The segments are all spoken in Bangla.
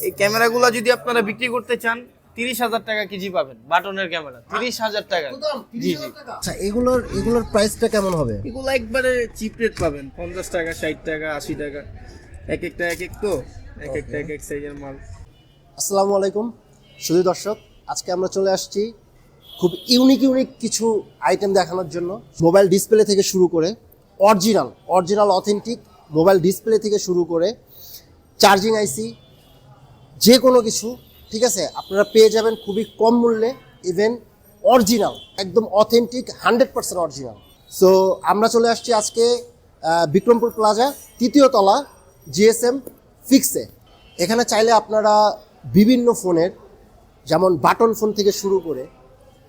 এই ক্যামেরাগুলো যদি আপনারা বিক্রি করতে চান 30,000 টাকা কেজি পাবেন, বাটনের ক্যামেরা 30,000 টাকা। জি জি। আচ্ছা, এগুলোর প্রাইসটা কেমন হবে? এগুলো একবারে চিপ রেট পাবেন, 50 টাকা, 60 টাকা, 80 টাকা, এক একটা এক এক, তো এক একটা এক এক সাইজের মাল। আসসালামু আলাইকুম সুধী দর্শক, আজকে আমরা চলে আসছি খুব ইউনিক কিছু আইটেম দেখানোর জন্য। মোবাইল ডিসপ্লে থেকে শুরু করে অরিজিনাল অথেন্টিক মোবাইল ডিসপ্লে থেকে শুরু করে চার্জিং আইসি, যে কোনো কিছু, ঠিক আছে, আপনারা পেয়ে যাবেন খুবই কম মূল্যে। ইভেন অরিজিনাল, একদম অথেন্টিক 100% অরিজিনাল। সো আমরা চলে আসছি আজকে বিক্রমপুর প্লাজা, 3য় তলা, জিএসএম ফিক্সে। এখানে চাইলে আপনারা বিভিন্ন ফোনের, যেমন বাটন ফোন থেকে শুরু করে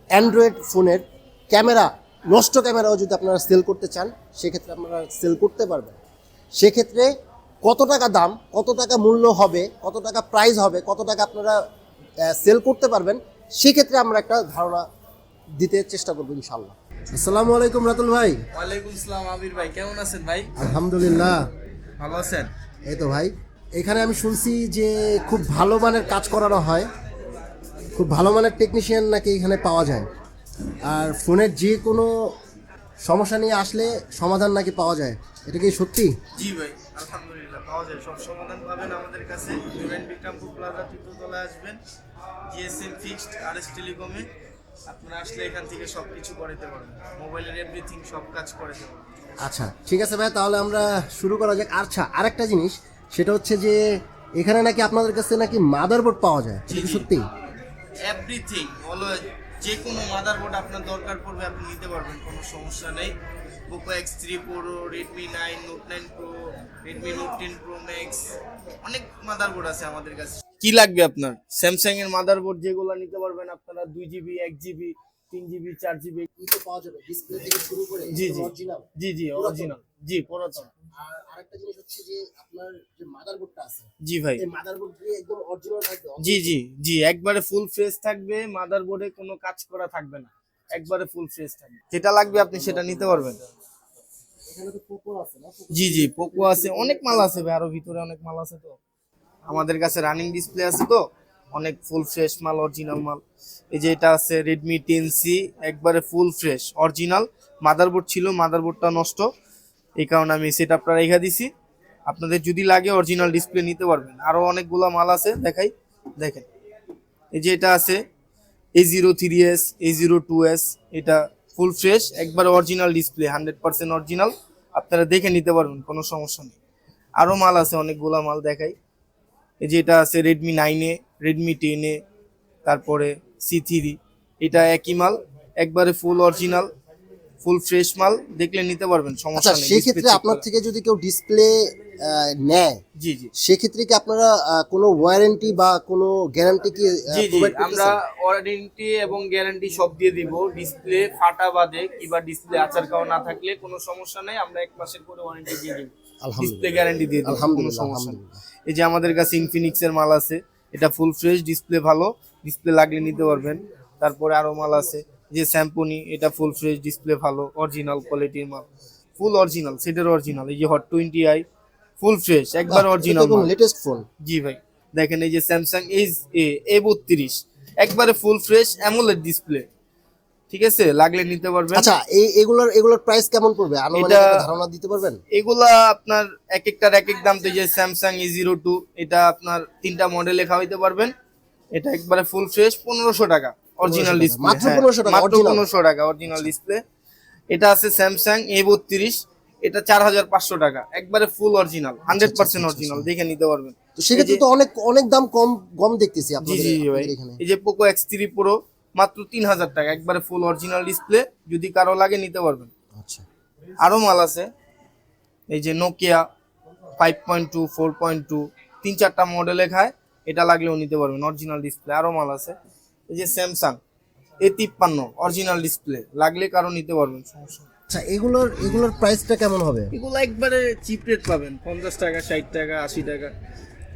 অ্যান্ড্রয়েড ফোনের নষ্ট ক্যামেরাও যদি আপনারা সেল করতে চান, সেক্ষেত্রে আপনারা সেল করতে পারবেন। সেক্ষেত্রে কত টাকা দাম, কত টাকা মূল্য হবে, কত টাকা প্রাইস হবে, কত টাকা আপনারা সেল করতে পারবেন, সেক্ষেত্রে আমরা একটা ধারণা দিতে চেষ্টা করবো ইনশাল্লাহ। আসসালামু আলাইকুম রাতুল ভাই। ওয়ালাইকুম আসসালাম আবির ভাই, কেমন আছেন ভাই? আলহামদুলিল্লাহ, ভালো আছেন? এই তো ভাই, এখানে আমি শুনছি যে খুব ভালো মানের কাজ করানো হয়, খুব ভালো মানের টেকনিশিয়ান নাকি এখানে পাওয়া যায়, আর ফোনের যে কোনো সমস্যা নিয়ে আসলে সমাধান নাকি পাওয়া যায়, এটা কি সত্যি? জি ভাই, আলহামদুলিল্লাহ পাওয়া যায়, সব সমাধান পাবেন আমাদের কাছে। বিক্রমপুর প্লাজা 3য় তলায় আসবেন, জিএসএম ফিক্সড আরএস টেলিকমে। আপনারা আসলে এখান থেকে সব কিছু করাতে পারবেন, মোবাইলের এভরিথিং সব কাজ করাতে পারবেন। আচ্ছা ঠিক আছে ভাই, তাহলে আমরা শুরু করা যাক। আচ্ছা, আরেকটা জিনিস, সেটা হচ্ছে যে এখানে নাকি আপনাদের কাছে নাকি মাদারবোর্ড পাওয়া যায়, এটা কি সত্যি? এভরিথিং হলো, যে কোনো মাদারবোর্ড আপনার দরকার পড়বে আপনি নিতে পারবেন, কোনো সমস্যা নেই। Poco X3 Pro, Redmi 9, note 9 pro, Redmi note 10 pro max, অনেক মাদারবোর্ড আছে আমাদের কাছে। কি লাগবে আপনার? স্যামসাং এর মাদারবোর্ড যেগুলো নিতে পারবেন আপনারা, 2GB, 1GB, 3GB, 4GB এটা পাওয়া যাবে ডিসপ্লে থেকে শুরু করে জি জি অরিজিনাল। জি জি অরিজিনাল, জি পুরাতন। আর আরেকটা জিনিস হচ্ছে যে আপনার যে মাদারবোর্ডটা আছে, জি ভাই, এই মাদারবোর্ড দিয়ে একদম অরিজিনাল থাকবে। জি জি জি একবারে ফুল ফ্রেশ থাকবে, মাদারবোর্ডে কোনো কাজ করা থাকবে না, একবারে ফুল ফ্রেশ থাকবে। যেটা লাগবে আপনি সেটা নিতে পারবেন। এখানে তো পোকো আছে না? জি জি পোকো আছে, অনেক মাল আছে ভাই, আরো ভিতরে অনেক মাল আছে। তো আমাদের কাছে রানিং ডিসপ্লে আছে, তো অনেক ফুল ফ্রেশ মাল, অরিজিনাল মাল। এই যে এটা আছে রেডমি 10C, একবারে ফুল ফ্রেশ অরিজিনাল। মাদারবোর্ড ছিল, মাদারবোর্ডটা নষ্ট, এই কারণে আমি সেট আপটা রেখে দিছি। আপনাদের যদি লাগে অরিজিনাল ডিসপ্লে নিতে পারবেন। আরো অনেকগুলা মাল আছে, দেখাই, দেখেন। এই যে এটা আছে A03s, A02s, এটা ফুল ফ্রেশ, একবারে অরিজিনাল ডিসপ্লে, 100% অরিজিনাল। আপনারা দেখে নিতে পারবেন, কোনো সমস্যা নেই। আরো মাল আছে, অনেকগুলা মাল দেখাই। এই যে এটা আছে রেডমি 9A, রেডমি 10A, তারপরে C3, এটা একই মাল, একবারে ফুল অরিজিনাল, ফুল ফ্রেশ মাল, দেখলে নিতে পারবেন, আচ্ছা, সমস্যা নেই। সেক্ষেত্রে আপনার থেকে যদি কেউ ডিসপ্লে নেয়, জি জি সেক্ষেত্রে কি আপনারা কোনো ওয়ারেন্টি বা কোনো গ্যারান্টি কি জি জি প্রোভাইড আমরা করতেছেন? ওয়ারেন্টি এবং গ্যারান্টি সব দিয়ে দিব। ডিসপ্লে ফাটা বাদে কিংবা ডিসপ্লে আচার খাওয়া না থাকলে কোনো সমস্যা নেই, আমরা 1 মাসের করে ওয়ারেন্টি দিয়ে দিব, ডিসপ্লে গ্যারান্টি দিয়ে দিব, কোনো আলহামদুলিল্লাহ, সমস্যা নেই। আলহামদুলিল্লাহ। এই যে আমাদের কাছে ইনফিনিক্স এর মাল আছে, এটা ফুল ফ্রেশ, ডিসপ্লে ভালো, ডিসপ্লে লাগলে নিতে পারবেন। তারপরে আরো মাল আছে, যে স্যাম্পনি, এটা ফুল ফ্রেশ, ডিসপ্লে ভালো, অরিজিনাল কোয়ালিটির মাল, ফুল অরিজিনাল, সেটার অরিজিনাল। এই যে হট 20i, ফুল ফ্রেশ, একবার অরিজিনাল মাল, লেটেস্ট ফোন। জি ভাই। দেখেন এই যে স্যামসাং A32, একবারে ফুল ফ্রেশ অ্যামোলেড ডিসপ্লে, ঠিক আছে, লাগলে নিতে পারবেন। আচ্ছা, এগুলোর প্রাইস কেমন পড়বে, আনুমানিক এটা একটা ধারণা দিতে পারবেন? এগুলা আপনার এক একটার এক এক দাম। তো এই যে স্যামসাং A02, এটা আপনার 3টা মডেলে খাওয়াইতে পারবেন। এটা একবারে ফুল ফ্রেশ, 1500 টাকা অরিজিনাল ডিসপ্লে, মাত্র 1500 টাকা মাত্র original? 1500 টাকা অরিজিনাল ডিসপ্লে। এটা আছে স্যামসাং A32, এটা 4500 টাকা, একবারে ফুল অরিজিনাল, 100% অরিজিনাল, দেখে নিতে পারবেন। তো সেক্ষেত্রে তো অনেক অনেক দাম কম কম দেখতেছি জি আপনাদের জি ভাই, আপনাদের এখানে। এই যে পোকো X3 Pro, মাত্র 3000 টাকা, একবারে ফুল অরিজিনাল ডিসপ্লে, যদি কারো লাগে নিতে পারবেন। আচ্ছা, আরো মাল আছে, এই যে নোকিয়া 5.2, 4.2, 3-4টা মডেলে খায়, এটা লাগলেও নিতে পারবেন, অরিজিনাল ডিসপ্লে। আরো মাল আছে, এই যে স্যামসাং A53, অরিজিনাল ডিসপ্লে, লাগলে কারো নিতে পারবেন, সমস্যা নেই। আচ্ছা, এগুলোর প্রাইসটা কেমন হবে? এগুলো একবারে চিপ রেট পাবেন, 50 টাকা, 60 টাকা, 80 টাকা,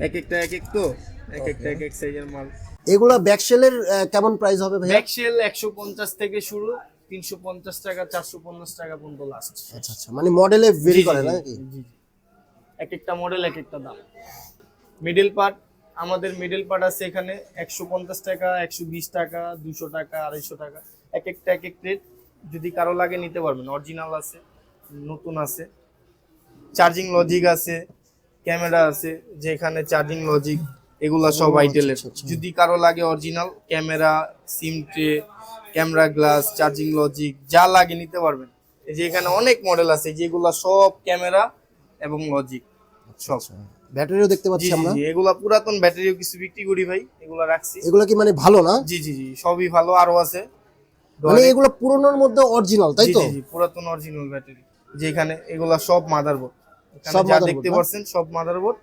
এক একটা এক এক, তো এক একটা এক এক সাইজের মাল। এগুলা ব্যাকশেলের কেমন প্রাইস হবে ভাইয়া? ব্যাকশেল 150 থেকে শুরু, 350 টাকা, 450 টাকা পর্যন্ত লাস্ট। আচ্ছা আচ্ছা, মানে মডেলে ভেরি করে নাকি? জি জি, এক একটা মডেল এক একটা দাম। মিডল পার্ট আমাদের মিডল পার্ট আছে এখানে 150 টাকা, 120 টাকা, 200 টাকা, 250 টাকা, এক একটা এক এক রেট। যদি কারো লাগে নিতে পারবেন। অরিজিনাল আছে, নতুন আছে, চার্জিং লজিক আছে, ক্যামেরা আছে, যেখানে চার্জিং লজিক এগুলা সব আইটেলের। আচ্ছা। যদি কারো লাগে অরিজিনাল ক্যামেরা, সিম tray, camera glass, charging logic যা লাগে নিতে পারবেন। এই যে এখানে অনেক মডেল আছে, যেগুলা সব ক্যামেরা এবং লজিক সব। ব্যাটারিও দেখতে জি পাচ্ছি জি আমরা। জি, এগুলা পুরাতন ব্যাটারিও কিছু বিক্রি করি ভাই, এগুলা রাখছি। এগুলো কি মানে ভালো না? জি জি জি, সবই ভালো, আরো আছে। মানে এগুলো পুরনোর মধ্যে অরিজিনাল, তাই জি তো? জি জি, পুরাতন অরিজিনাল ব্যাটারি। যে এখানে এগুলা সব মাদারবোর্ড, এখানে সব যা motherboard দেখতে না? পাচ্ছেন সব মাদারবোর্ড।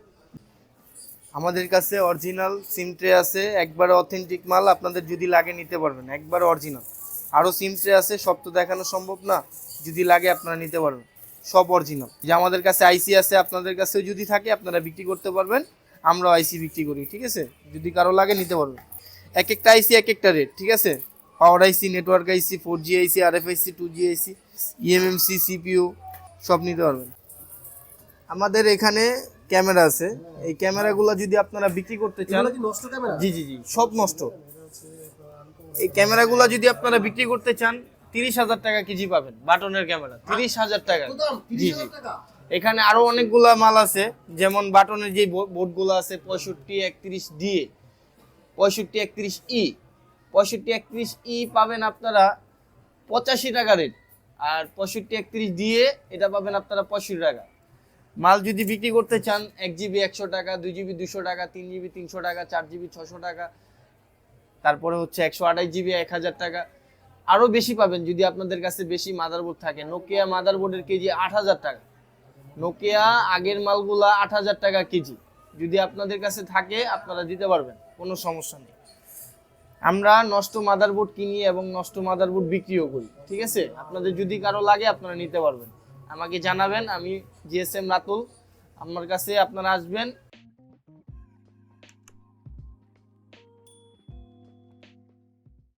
আমাদের কাছে অরিজিনাল সিম ট্রে আছে, একবারে অথেন্টিক মাল, আপনাদের যদি লাগে নিতে পারবেন, একবারে অরিজিনাল। আরো সিম ট্রে আছে, সব তো দেখানো সম্ভব না, যদি লাগে আপনারা নিতে পারবেন, সব অরিজিনাল। যে আমাদের কাছে আইসি আছে, আপনাদের কাছেও যদি থাকে আপনারা বিক্রি করতে পারবেন, আমরাও আইসি বিক্রি করি, ঠিক আছে? যদি কারো লাগে নিতে পারবেন। এক একটা আইসি এক একটা রেট, ঠিক আছে? পাওয়ার আইসি, নেটওয়ার্ক আইসি, 4G আইসি, RF আইসি, 2G আইসি, ইএমএমসি, সিপিইউ সব নিতে পারবেন। আমাদের এখানে ক্যামেরা আছে, এই ক্যামেরাগুলো যদি আপনারা বিক্রি করতে চান, এগুলো কি নষ্ট ক্যামেরা? জি জি জি, সব নষ্ট। এই ক্যামেরাগুলো যদি আপনারা বিক্রি করতে চান, 30,000 টাকা কেজি পাবেন। বাটনের ক্যামেরা 30,000 টাকা। একদম জি জি, 30,000 টাকা। এখানে আরো অনেকগুলা মাল আছে, যেমন বাটনের যে বোর্ডগুলো আছে 6531 DA, 6531E, 6531E পাবেন আপনারা 85 টাকা রেট, আর 6531DA এটা পাবেন আপনারা 65 টাকা। মাল যদি বিক্রি করতে চান, 1GB 100 টাকা, 2GB 200 টাকা, 3GB 300 টাকা, 4GB 600 টাকা, তারপরে হচ্ছে 128GB 1000 টাকা। আরো বেশি পাবেন যদি আপনাদের কাছে বেশি মাদারবোর্ড থাকে। নোকিয়া মাদারবোর্ডের কেজি 8000 টাকা। নোকিয়া আগের মালগুলা 8000 টাকা কেজি। যদি আপনাদের কাছে থাকে আপনারা দিতে পারবেন, কোনো সমস্যা নেই। আমরা নষ্ট মাদারবোর্ড কিনি এবং নষ্ট মাদারবোর্ড বিক্রিও করি, ঠিক আছে? আপনাদের যদি কারো লাগে আপনারা নিতে পারবেন, আমাকে জানাবেন। আমি GSM রাতুল, আমার কাছে আপনারা আসবেন,